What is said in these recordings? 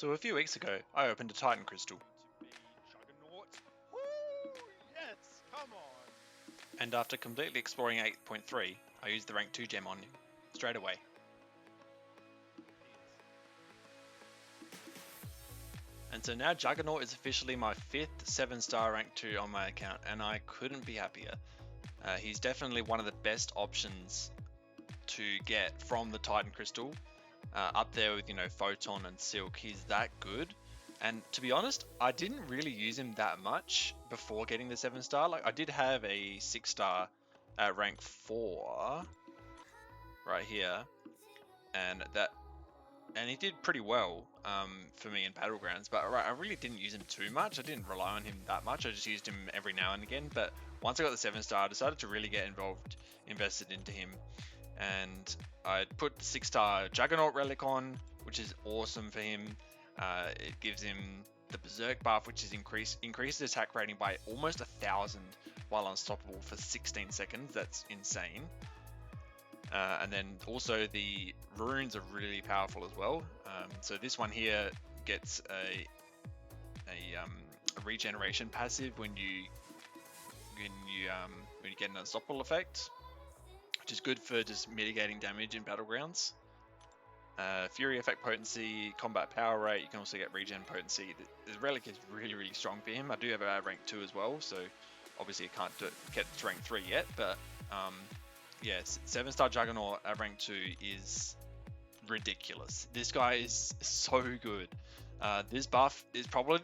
So a few weeks ago, I opened a Titan Crystal, Juggernaut. Woo! Yes, come on. and after completely exploring 8.3, I used the rank 2 gem on him, straight away. And so now Juggernaut is officially my 5th 7-star rank 2 on my account, and I couldn't be happier. He's definitely one of the best options to get from the Titan Crystal, up there with, Photon and Silk. He's that good. And to be honest, I didn't really use him that much before getting the 7-star. Like, I did have a 6-star at rank 4 right here, and he did pretty well for me in Battlegrounds, but I really didn't use him too much. I didn't rely on him that much. I just used him every now and again. But once I got the 7-star, I decided to really get invested into him, and I put the 6-star Juggernaut relic on, which is awesome for him. It gives him the Berserk buff, which is increases attack rating by almost 1,000 while unstoppable for 16 seconds. That's insane. And then also the runes are really powerful as well. So this one here gets a regeneration passive when you get an unstoppable effect, which is good for just mitigating damage in Battlegrounds. Fury effect potency, combat power rate. You can also get regen potency. The relic is really, really strong for him. I do have a rank 2 as well, so obviously I can't get to rank 3 yet, but yes, 7-star Juggernaut at rank 2 is ridiculous. This guy is so good. This buff is probably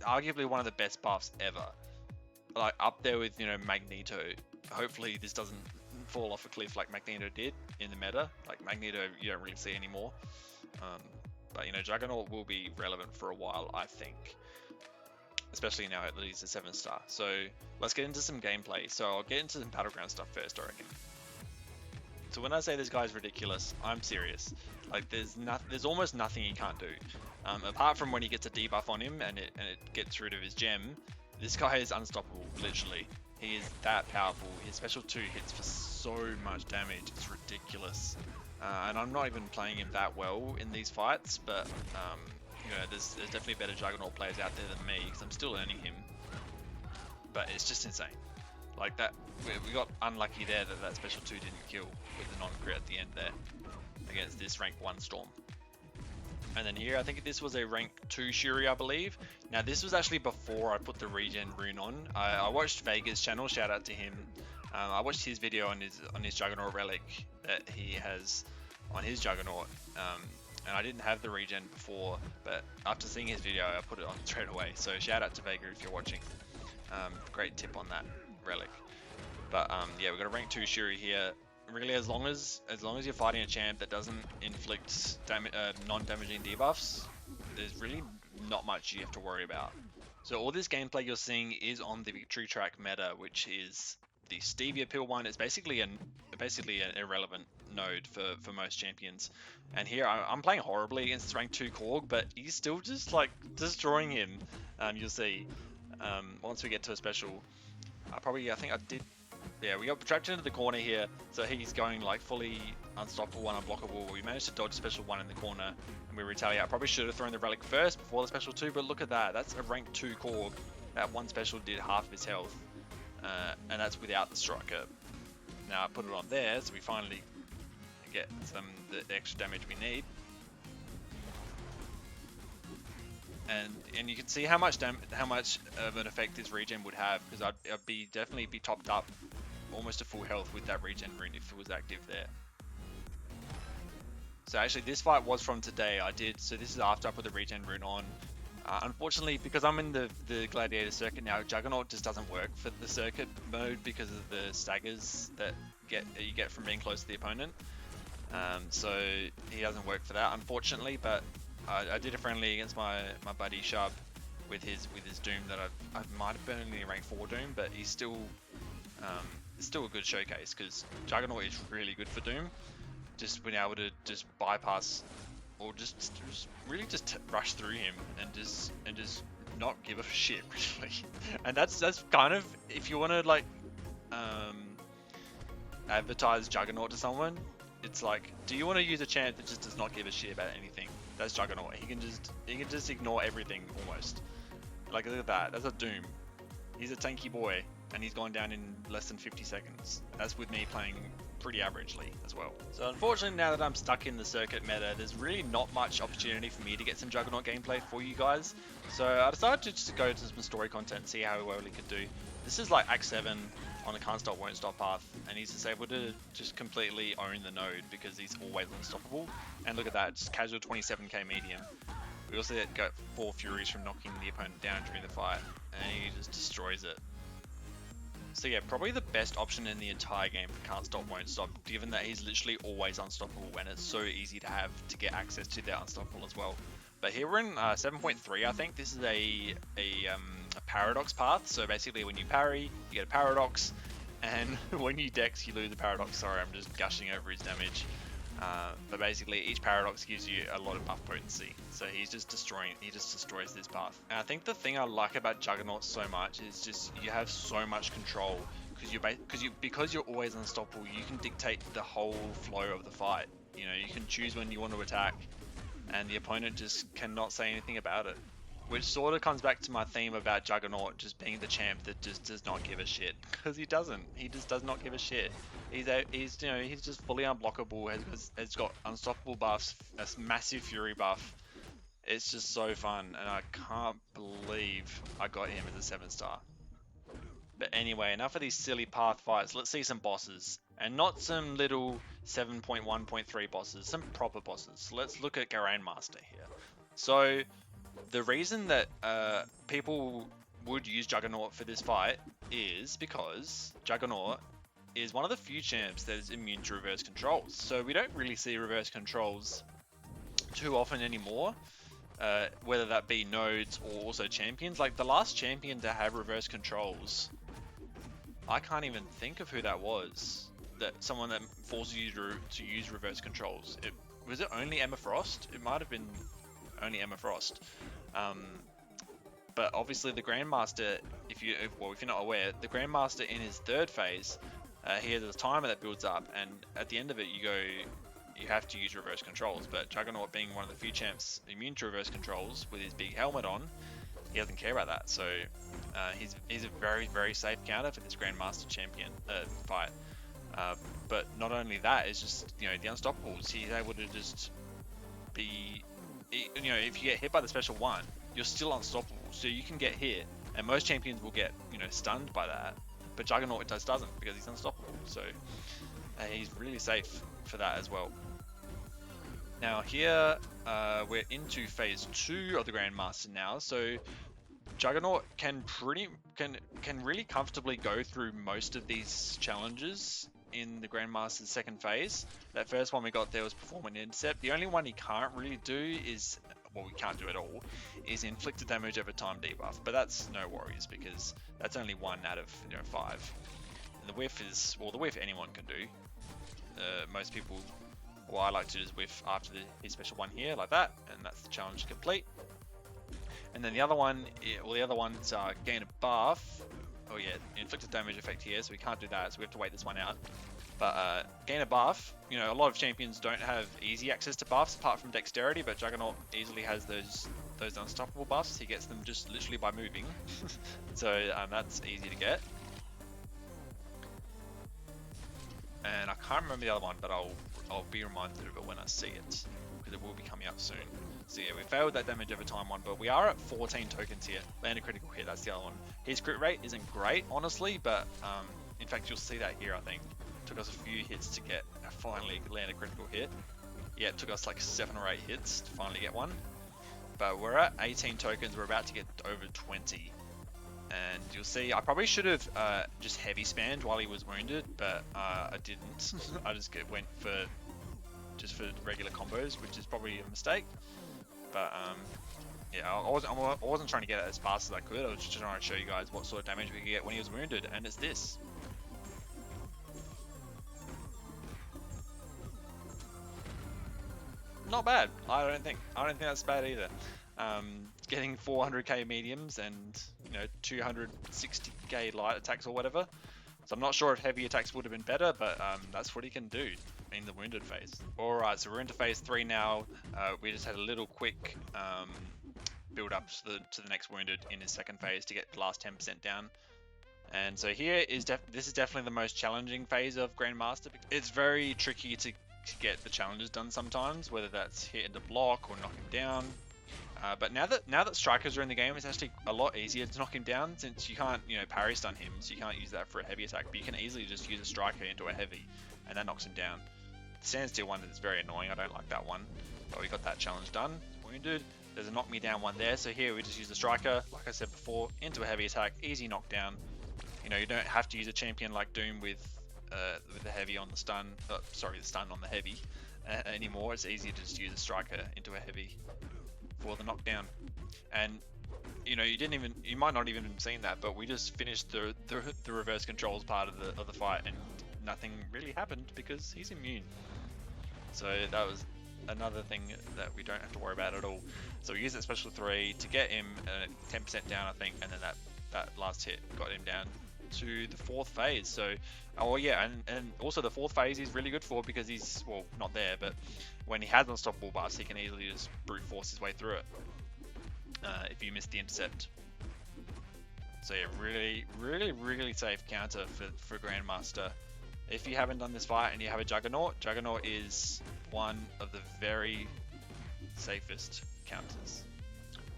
arguably one of the best buffs ever. Like, up there with, Magneto. Hopefully this doesn't fall off a cliff like Magneto did in the meta. Like, Magneto you don't really see anymore. But Juggernaut will be relevant for a while, I think. Especially now that he's a 7-star. So let's get into some gameplay. So I'll get into some Battleground stuff first, I reckon. So when I say this guy's ridiculous, I'm serious. Like, there's almost nothing he can't do. Apart from when he gets a debuff on him and it gets rid of his gem, this guy is unstoppable, literally. He is that powerful. His special 2 hits for so much damage, it's ridiculous. And I'm not even playing him that well in these fights, but there's definitely better Juggernaut players out there than me, because I'm still learning him. But it's just insane. Like, that, we got unlucky there that special 2 didn't kill with the non-crit at the end there against this rank 1 Storm. And then here, I think this was a rank 2 Shuri, I believe. Now, this was actually before I put the regen rune on. I watched Vega's channel, shout out to him. I watched his video on his Juggernaut relic that he has on his Juggernaut. And I didn't have the regen before, but after seeing his video, I put it on straight away. So shout out to Vega if you're watching. Great tip on that relic. But yeah, we've got a rank 2 Shuri here. Really, as long as you're fighting a champ that doesn't inflict non-damaging debuffs, there's really not much you have to worry about. So all this gameplay you're seeing is on the Victory Track meta, which is the Stevia pill one. It's basically an irrelevant node for most champions. And here I'm playing horribly against this rank 2 Korg, but he's still just like destroying him. You'll see once we get to a special. I think I did. Yeah, we got trapped into the corner here, so he's going like fully unstoppable and unblockable. We managed to dodge special 1 in the corner, and we retaliate. I probably should have thrown the relic first before the special 2, but look at that. That's a rank 2 Korg. That one special did half of his health, and that's without the striker. Now I put it on there, so we finally get the extra damage we need. And you can see how much of an effect this regen would have, because I'd definitely be topped up almost to full health with that regen rune if it was active there. So actually this fight was from today. So this is after I put the regen rune on. Unfortunately, because I'm in the gladiator circuit now, Juggernaut just doesn't work for the circuit mode because of the staggers that you get from being close to the opponent. So he doesn't work for that, unfortunately, but I did a friendly against my buddy Shub with his Doom that I might have been only rank 4 Doom, but he's still a good showcase, because Juggernaut is really good for Doom. Just being able to just bypass or just really rush through him and just not give a shit, really. And that's kind of, if you want to like advertise Juggernaut to someone, it's like, do you want to use a champ that just does not give a shit about anything? That's Juggernaut. He can just ignore everything almost. Like look at that. That's a Doom. He's a tanky boy, and he's gone down in less than 50 seconds. That's with me playing pretty averagely as well. So unfortunately, now that I'm stuck in the circuit meta, there's really not much opportunity for me to get some Juggernaut gameplay for you guys. So I decided to just go to some story content and see how well he could do. This is like Act 7 on the can't stop, won't stop path, and he's just able to just completely own the node because he's always unstoppable. And look at that, just casual 27k medium. We also got 4 Furies from knocking the opponent down during the fight, and he just destroys it. So yeah, probably the best option in the entire game for can't stop, won't stop, given that he's literally always unstoppable, and it's so easy to have to get access to that unstoppable as well. But here we're in 7.3, I think. This is a paradox path. So basically, when you parry, you get a paradox, and when you dex, you lose a paradox. Sorry, I'm just gushing over his damage. But basically, each paradox gives you a lot of buff potency. So he just destroys this path. And I think the thing I like about Juggernaut so much is just you have so much control because you're always unstoppable. You can dictate the whole flow of the fight. You know, you can choose when you want to attack, and the opponent just cannot say anything about it. Which sort of comes back to my theme about Juggernaut just being the champ that just does not give a shit, because he doesn't. He just does not give a shit. He's just fully unblockable. Has got unstoppable buffs, a massive fury buff. It's just so fun, and I can't believe I got him as a 7-star. But anyway, enough of these silly path fights. Let's see some bosses, and not some little 7.1.3 bosses, some proper bosses. So let's look at Grandmaster here. So the reason that people would use Juggernaut for this fight is because Juggernaut is one of the few champs that is immune to reverse controls. So we don't really see reverse controls too often anymore, whether that be nodes or also champions. Like the last champion to have reverse controls, I can't even think of who that was. That someone that forces you to use reverse controls. Was it only Emma Frost? It might have been only Emma Frost. But obviously the Grandmaster, if you're not aware, the Grandmaster in his 3rd phase, he has a timer that builds up, and at the end of it you have to use reverse controls. But Juggernaut, being one of the few champs immune to reverse controls with his big helmet on, he doesn't care about that. So he's a very, very safe counter for this Grandmaster champion fight. But not only that, it's just, the unstoppables. He's able to just be, if you get hit by the special one, you're still unstoppable. So you can get hit, and most champions will get, stunned by that. But Juggernaut doesn't, because he's unstoppable. So he's really safe for that as well. Now here we're into phase 2 of the Grandmaster now. So Juggernaut can really comfortably go through most of these challenges in the Grandmaster's 2nd phase. That first one we got there was Perform an Intercept. The only one he can't really do is, well, we can't do at all, is inflicted damage over time debuff. But that's no worries, because that's only 1 out of 5. And the whiff is, well, the whiff anyone can do. Most people, well, I like to just whiff after his special one here, like that, and that's the challenge complete. And then the other one, the other ones are gain a buff. Oh yeah, inflicted damage effect here, so we can't do that, so we have to wait this one out. But gain a buff, a lot of champions don't have easy access to buffs apart from dexterity, but Juggernaut easily has those unstoppable buffs. He gets them just literally by moving. So that's easy to get. And I can't remember the other one, but I'll be reminded of it when I see it, because it will be coming up soon. So yeah, we failed that damage over time one, but we are at 14 tokens here. Land a critical hit, that's the other one. His crit rate isn't great, honestly, but in fact you'll see that here, I think. Took us a few hits to get finally land a critical hit. Yeah, it took us like 7 or 8 hits to finally get one. But we're at 18 tokens, we're about to get over 20. And you'll see, I probably should have just heavy spammed while he was wounded, but I didn't. I just went for regular combos, which is probably a mistake. But yeah, I wasn't trying to get it as fast as I could. I was just trying to show you guys what sort of damage we could get when he was wounded, and it's this. Not bad. I don't think that's bad either. Getting 400k mediums and 260k light attacks or whatever. So I'm not sure if heavy attacks would have been better, but that's what he can do. in the wounded phase. Alright, so we're into phase 3 now. We just had a little quick build up to the next wounded in his second phase to get the last 10% down. And so here is this is definitely the most challenging phase of Grandmaster. It's very tricky to get the challenges done sometimes, whether that's hitting the block or knock him down. But now that strikers are in the game, it's actually a lot easier to knock him down, since you can't, parry stun him, so you can't use that for a heavy attack. But you can easily just use a striker into a heavy, and that knocks him down. The standstill one is very annoying. I don't like that one. But we got that challenge done. Wounded. There's a knock me down one there. So here we just use the striker, like I said before, into a heavy attack, easy knockdown. You don't have to use a champion like Doom with the heavy on the stun. Sorry, the stun on the heavy anymore. It's easy to just use a striker into a heavy for the knockdown. And you might not even have seen that, but we just finished the reverse controls part of the fight, and nothing really happened because he's immune. So that was another thing that we don't have to worry about at all. So we used that special 3 to get him 10% down, I think, and then that last hit got him down to the 4th phase. So and also the 4th phase he's really good for, because he's, well, not there, but when he has unstoppable buffs, he can easily just brute force his way through it if you miss the intercept. So yeah, really safe counter for Grandmaster. If you haven't done this fight and you have a Juggernaut is one of the very safest counters.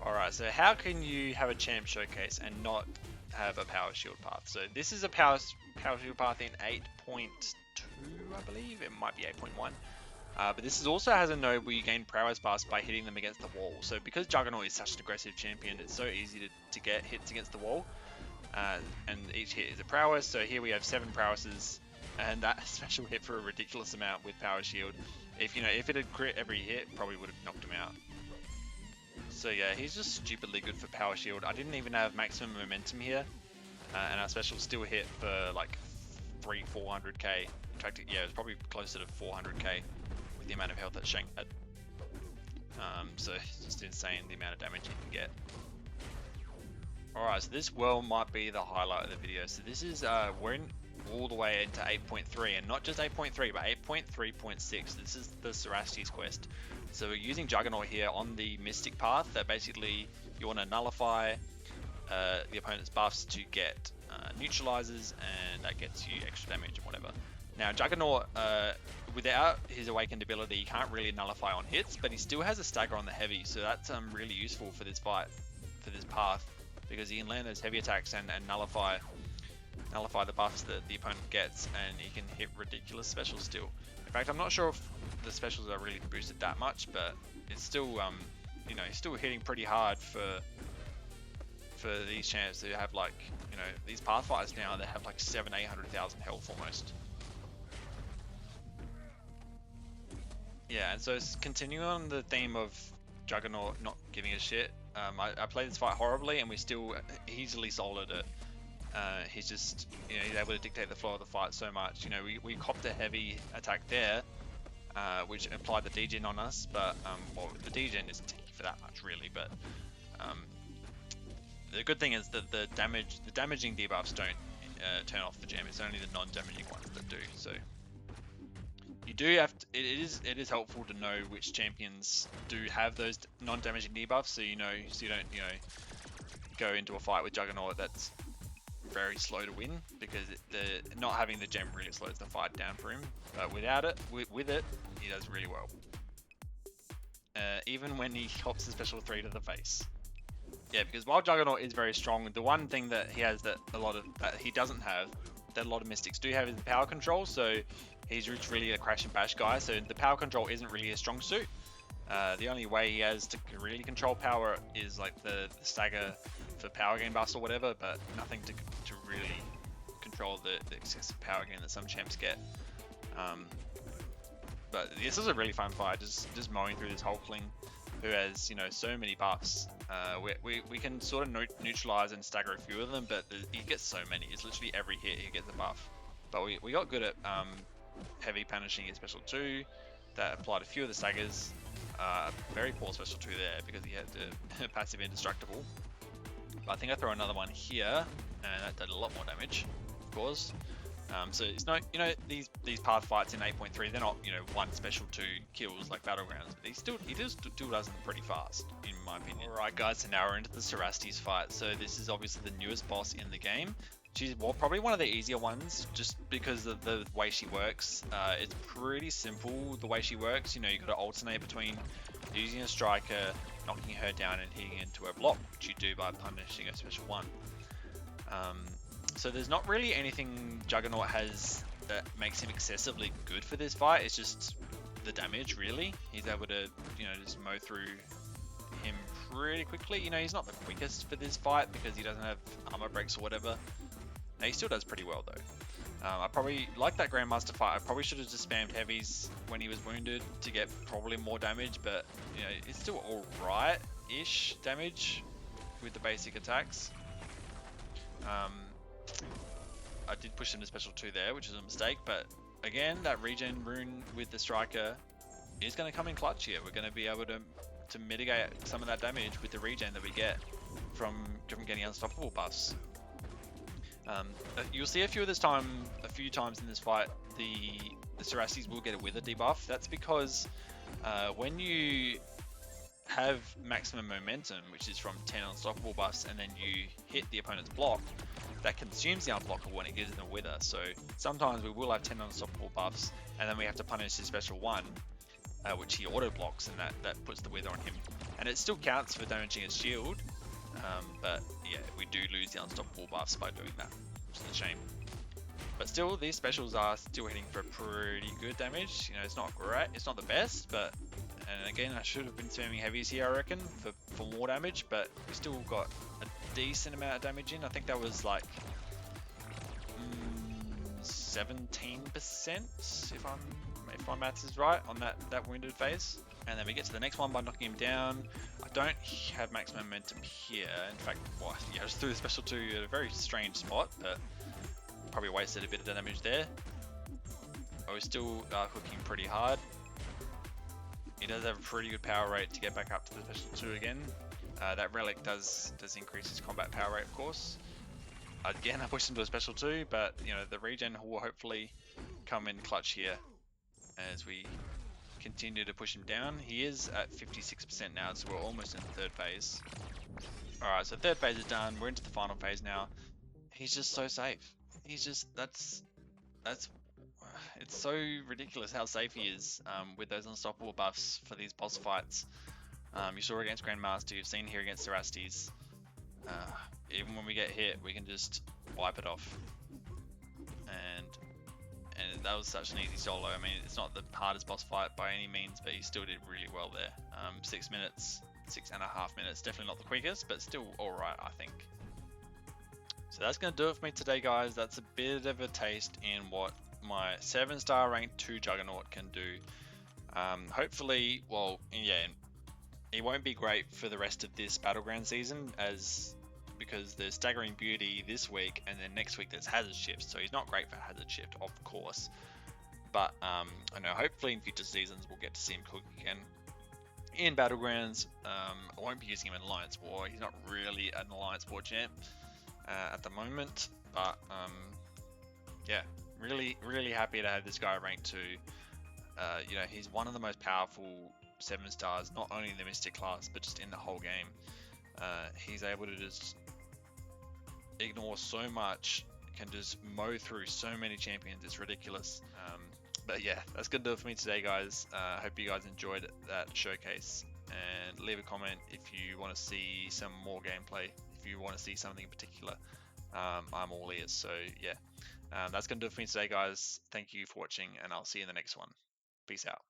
Alright, so how can you have a champ showcase and not have a power shield path? So this is a power shield path in 8.2, I believe. It might be 8.1. But this also has a node where you gain prowess buffs by hitting them against the wall. So because Juggernaut is such an aggressive champion, it's so easy to get hits against the wall. And each hit is a prowess. So here we have 7 prowesses, and that special hit for a ridiculous amount with power shield. If it had crit every hit, probably would have knocked him out. So yeah, he's just stupidly good for power shield. I didn't even have maximum momentum here, and our special still hit for like 400k. In fact, yeah, it's probably closer to 400k with the amount of health that Shank had. So it's just insane the amount of damage you can get. Alright, so this might be the highlight of the video. So this is we're in all the way into 8.3, and not just 8.3, but 8.3.6. This is the Serasti's quest. So we're using Juggernaut here on the Mystic path, that basically you want to nullify the opponent's buffs to get neutralizers, and that gets you extra damage and whatever. Now Juggernaut, without his awakened ability, he can't really nullify on hits, but he still has a stagger on the heavy, so that's really useful for this fight, for this path, because he can land those heavy attacks and nullify the buffs that the opponent gets, and he can hit ridiculous specials still. In fact, I'm not sure if the specials are really boosted that much, but it's still, he's still hitting pretty hard for these champs who have like, these pathfighters now that have like 700,000-800,000 health almost. Yeah, and so it's continuing on the theme of Juggernaut not giving a shit. I played this fight horribly, and we still easily soloed it. He's just, he's able to dictate the flow of the fight so much. We copped a heavy attack there, which applied the degen on us, but well, the degen isn't taking for that much really. But the good thing is that the damaging debuffs don't turn off the gem. It's only the non-damaging ones that do. So you do have to, it is helpful to know which champions do have those non-damaging debuffs, so you don't go into a fight with Juggernaut that's very slow to win, because not having the gem really slows the fight down for him. But without it, with it, he does really well. Even when he cops the special 3 to the face. Yeah, because while Juggernaut is very strong, the one thing that he has that he doesn't have, that a lot of Mystics do have, is the power control. So he's really a crash and bash guy. So the power control isn't really a strong suit. The only way he has to really control power is like the stagger for power gain buffs or whatever, but nothing to really control the excessive power gain that some champs get. But this is a really fun fight, just mowing through this Hulkling who has so many buffs. We can sort of neutralize and stagger a few of them, but he gets so many. It's literally every hit he gets a buff. But we got good at heavy punishing his special 2 that applied a few of the staggers. Very poor special 2 there because he had the passive indestructible. But I think I throw another one here, and that did a lot more damage, of course. So it's not, these path fights in 8.3, they're not, one special 2 kills like Battlegrounds, but he still does them pretty fast, in my opinion. Alright guys, so now we're into the Cerastes fight. So this is obviously the newest boss in the game. She's probably one of the easier ones, just because of the way she works. It's pretty simple the way she works. You got to alternate between using a striker, knocking her down and hitting into her block, which you do by punishing a special 1. So there's not really anything Juggernaut has that makes him excessively good for this fight. It's just the damage, really. He's able to, just mow through him pretty quickly. He's not the quickest for this fight because he doesn't have armor breaks or whatever. Now, he still does pretty well, though. I probably, like that Grandmaster fight, I probably should have just spammed heavies when he was wounded to get probably more damage, but, it's still alright-ish damage with the basic attacks. I did push him to special 2 there, which is a mistake, but again, that regen rune with the striker is going to come in clutch here. We're going to be able to mitigate some of that damage with the regen that we get from getting unstoppable buffs. You'll see a few times in this fight, the Cerastes will get a wither debuff. That's because when you have maximum momentum, which is from 10 unstoppable buffs, and then you hit the opponent's block, that consumes the unblockable when it gives them a wither. So sometimes we will have 10 unstoppable buffs, and then we have to punish his special 1, which he auto blocks, and that puts the wither on him. And it still counts for damaging his shield, but yeah, we do lose the unstoppable buffs by doing that, which is a shame. But still, these specials are still hitting for pretty good damage. It's not great, it's not the best, but, and again, I should have been spamming heavies here, I reckon, for more damage, but we still got a decent amount of damage in. I think that was like 17%, if my maths is right, on that wounded phase. And then we get to the next one by knocking him down. I don't have maximum momentum here. In fact, I just threw the special 2 at a very strange spot, but probably wasted a bit of damage there. I was still hooking pretty hard. He does have a pretty good power rate to get back up to the special 2 again. That relic does increase his combat power rate, of course. Again, I pushed him to a special 2, but the regen will hopefully come in clutch here as we continue to push him down. He is at 56% now, so we're almost in the 3rd phase. Alright, so 3rd phase is done. We're into the final phase now. He's just so safe. He's just, it's so ridiculous how safe he is with those unstoppable buffs for these boss fights. You saw against Grandmaster, you've seen here against Cerastes. Even when we get hit, we can just wipe it off. And that was such an easy solo. I mean, it's not the hardest boss fight by any means, but he still did really well there. 6 minutes, 6.5 minutes, definitely not the quickest, but still alright, I think. So that's going to do it for me today, guys. That's a bit of a taste in what my 7-star rank 2 Juggernaut can do. Hopefully, well, yeah, it won't be great for the rest of this Battleground season, because there's Staggering Beauty this week, and then next week there's Hazard Shift, so he's not great for Hazard Shift, of course. But I know hopefully in future seasons we'll get to see him cook again in Battlegrounds. I won't be using him in Alliance War. He's not really an Alliance War champ at the moment, but yeah, really happy to have this guy ranked 2. He's one of the most powerful 7 stars, not only in the Mystic class, but just in the whole game. He's able to just ignore so much, can just mow through so many champions. It's ridiculous. But yeah, that's gonna do it for me today, guys. Hope you guys enjoyed that showcase, and leave a comment if you want to see some more gameplay, if you want to see something in particular. I'm all ears. So yeah, that's gonna do it for me today, guys. Thank you for watching, and I'll see you in the next one. Peace out.